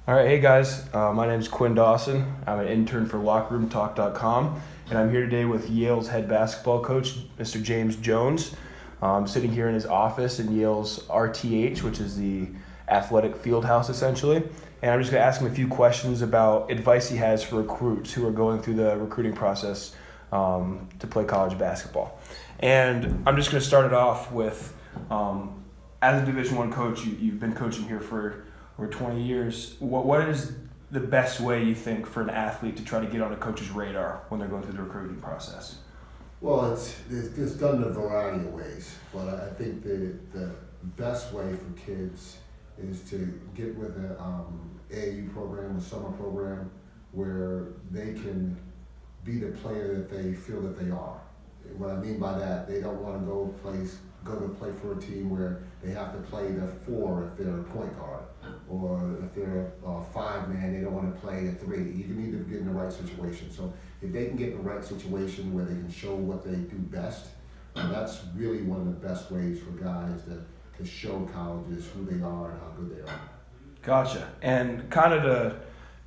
All right, hey guys, my name is Quinn Dawson. I'm an intern for LockerRoomTalk.com, and I'm here today with Yale's head basketball coach, Mr. James Jones. I'm sitting here in his office in Yale's RTH, which is the athletic field house essentially, and I'm just going to ask him a few questions about advice he has for recruits who are going through the recruiting process to play college basketball. And I'm just going to start it off with, as a Division I coach, you've been coaching here for over 20 years. What is the best way you think for an athlete to try to get on a coach's radar when they're going through the recruiting process? Well, it's done in a variety of ways, but I think the best way for kids is to get with an AAU program, a summer program, where they can be the player that they feel that they are. What I mean by that, they don't want to go to play for a team where they have to play the four if they're a point guard, or if they're a five man, they don't want to play a three. You need to get in the right situation. So if they can get in the right situation where they can show what they do best, that's really one of the best ways for guys to show colleges who they are and how good they are. Gotcha. And kind of to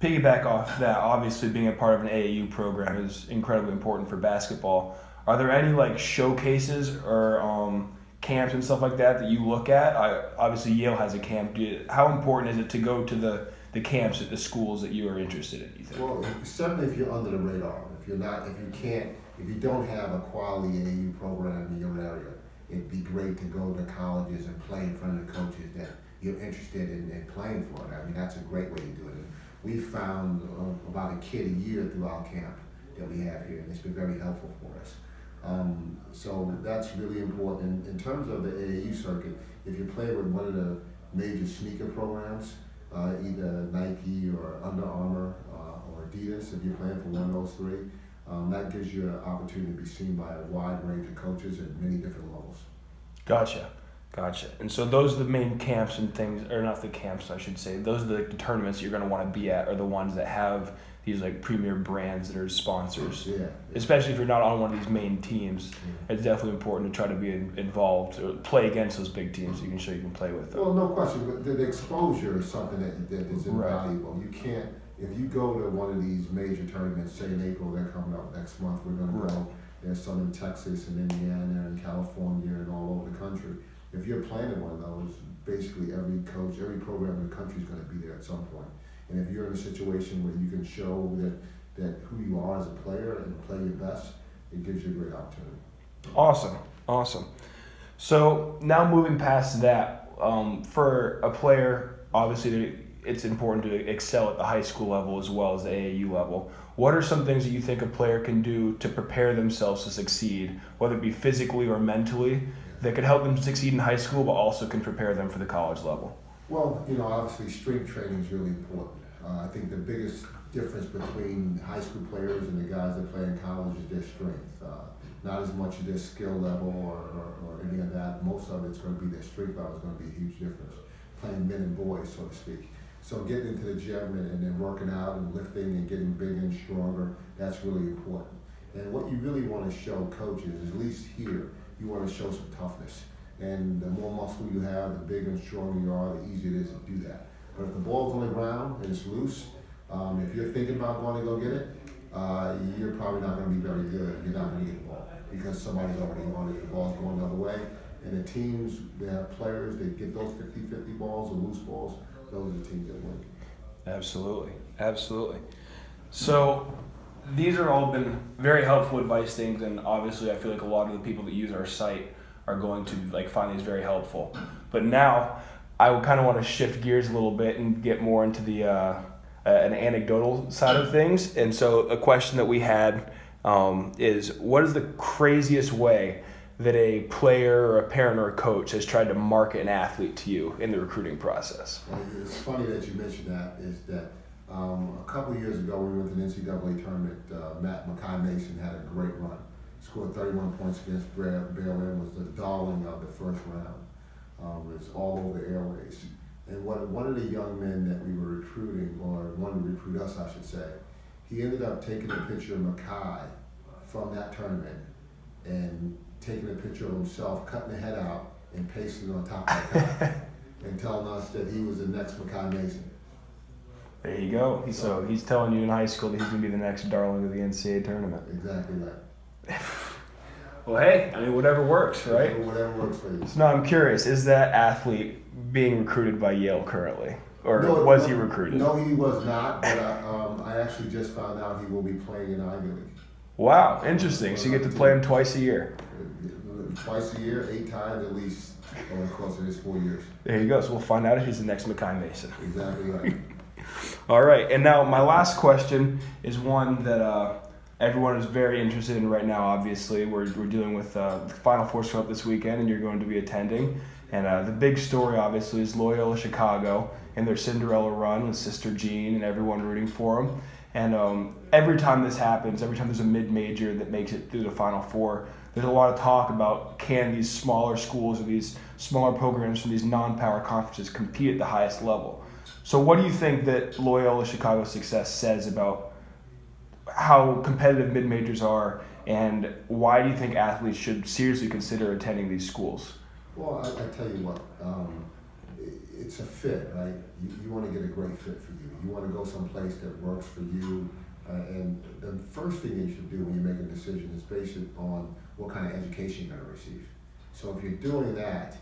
piggyback off that, obviously being a part of an AAU program is incredibly important for basketball. Are there any like showcases or camps and stuff like that you look at? Obviously Yale has a camp. How important is it to go to the camps at the schools that you are interested in, you think? Well, certainly if you're under the radar, if you don't have a quality AAU program in your area, it'd be great to go to colleges and play in front of the coaches that you're interested in playing for. I mean, that's a great way to do it. And we found about a kid a year through our camp that we have here, and it's been very helpful for us. So that's really important. In terms of the AAU circuit, if you play with one of the major sneaker programs, either Nike or Under Armour or Adidas, if you're playing for one of those three, that gives you an opportunity to be seen by a wide range of coaches at many different levels. Gotcha. And so those are the main camps and things, or not the camps, I should say. Those are the tournaments you're going to want to be at, are the ones that have these like premier brands that are sponsors. Yeah. Especially if you're not on one of these main teams, it's definitely important to try to be involved or play against those big teams so you can show you can play with them. Well, no question, but the exposure is something that is Right. invaluable. You can't, if you go to one of these major tournaments, say in April, they're coming up next month, we're going to Right. go. There's some in Texas and Indiana and California and all over the country. If you're playing in one of those, basically every coach, every program in the country is going to be there at some point. And if you're in a situation where you can show that who you are as a player and play your best, it gives you a great opportunity. Awesome. So now moving past that, for a player, obviously it's important to excel at the high school level as well as the AAU level. What are some things that you think a player can do to prepare themselves to succeed, whether it be physically or mentally, that could help them succeed in high school but also can prepare them for the college level? Well, obviously strength training is really important. I think the biggest difference between high school players and the guys that play in college is their strength. Not as much as their skill level or any of that. Most of it's going to be their strength level is going to be a huge difference. Playing men and boys, so to speak. So getting into the gym and then working out and lifting and getting bigger and stronger, that's really important. And what you really want to show coaches, at least here, you want to show some toughness. And the more muscle you have, the bigger and stronger you are, the easier it is to do that. But if the ball's on the ground and it's loose, if you're thinking about going to go get it, you're probably not going to be very good. You're not going to get the ball because somebody's already on it. The ball's going the other way. And the teams, they have players that get those 50-50 balls or loose balls. Those are the teams that win. Absolutely. So these are all been very helpful advice things, and obviously I feel like a lot of the people that use our site are going to like find these very helpful. But now I would kind of want to shift gears a little bit and get more into the an anecdotal side of things. And so a question that we had is, what is the craziest way that a player or a parent or a coach has tried to market an athlete to you in the recruiting process? Well, it's funny that you mentioned that, is that a couple of years ago we went to the NCAA tournament. Makai Mason had a great run. Scored 31 points against Berlin, was the darling of the first round. It was all over the airways. And one of the young men that we were recruiting, or wanted to recruit us, I should say, he ended up taking a picture of Makai from that tournament and taking a picture of himself, cutting the head out, and pasting it on top of Makai, and telling us that he was the next Makai Mason. There you go. So he's telling you in high school that he's going to be the next darling of the NCAA tournament. Exactly right. Well, hey, I mean, whatever works, right? Whatever works for you. So now I'm curious, is that athlete being recruited by Yale currently? Or was he recruited? No, he was not, but I actually just found out he will be playing in Ivy League. Wow, interesting. So you get to play him twice a year. Twice a year, 8 times at least over the course of his 4 years. There you go. So we'll find out if he's the next Mackay Mason. Exactly right. All right, and now my last question is one that everyone is very interested in right now. Obviously, we're dealing with the Final Four coming up this weekend, and you're going to be attending. And the big story, obviously, is Loyola Chicago and their Cinderella run with Sister Jean and everyone rooting for them. And every time this happens, every time there's a mid-major that makes it through the Final Four, there's a lot of talk about can these smaller schools or these smaller programs from these non-power conferences compete at the highest level. So what do you think that Loyola Chicago's success says about how competitive mid-majors are, and why do you think athletes should seriously consider attending these schools? Well, I tell you what, it's a fit, right? You want to get a great fit for you. You want to go someplace that works for you. And the first thing you should do when you make a decision is base it on what kind of education you're going to receive. So if you're doing that,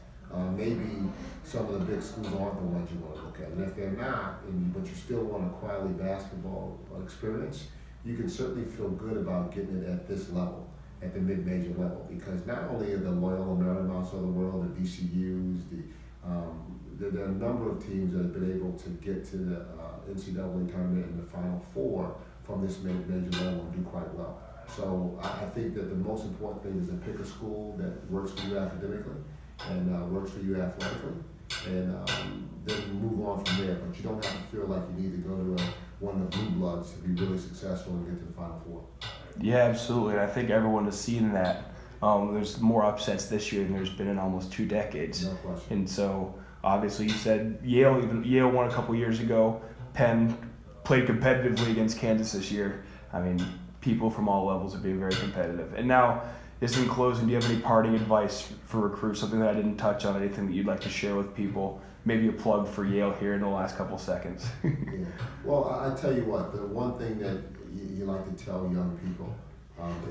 maybe some of the big schools aren't the ones you want to look at. And if they're not, but you still want a quality basketball experience, you can certainly feel good about getting it at this level, at the mid-major level, because not only are the Loyola Marimounts of the world, the VCUs, there are a number of teams that have been able to get to the NCAA tournament in the Final Four from this mid-major level and do quite well. So I think that the most important thing is to pick a school that works for you academically and works for you athletically, and then move on from there. But you don't have to feel like you need to go to one of the blue bloods to be really successful and get to the Final Four. Yeah, absolutely. I think everyone has seen that. There's more upsets this year than there's been in almost 2 decades. No question. And so, obviously, you said Yale won a couple years ago. Penn played competitively against Kansas this year. I mean, people from all levels are being very competitive. And now, just in closing, do you have any parting advice for recruits, something that I didn't touch on, anything that you'd like to share with people? Maybe a plug for Yale here in the last couple seconds. Yeah. Well, I tell you what, the one thing that you like to tell young people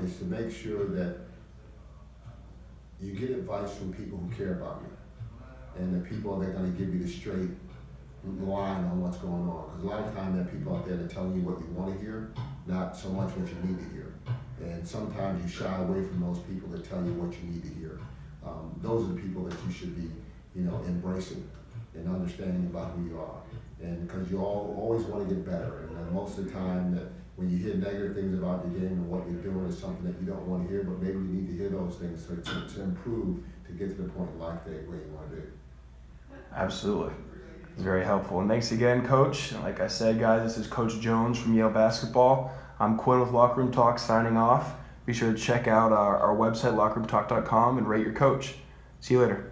is to make sure that you get advice from people who care about you, and the people that are going to give you the straight line on what's going on. Because a lot of times there are people out there that tell you what you want to hear, not so much what you need to hear. And sometimes you shy away from those people that tell you what you need to hear. Those are the people that you should be, embracing and understanding about who you are. And because you always want to get better. And most of the time that when you hear negative things about your game and what you're doing is something that you don't want to hear, but maybe you need to hear those things to improve, to get to the point in life where you want to be. Absolutely. It's very helpful. And thanks again, Coach. Like I said, guys, this is Coach Jones from Yale Basketball. I'm Quinn with Locker Room Talk signing off. Be sure to check out our website, lockerroomtalk.com, and rate your coach. See you later.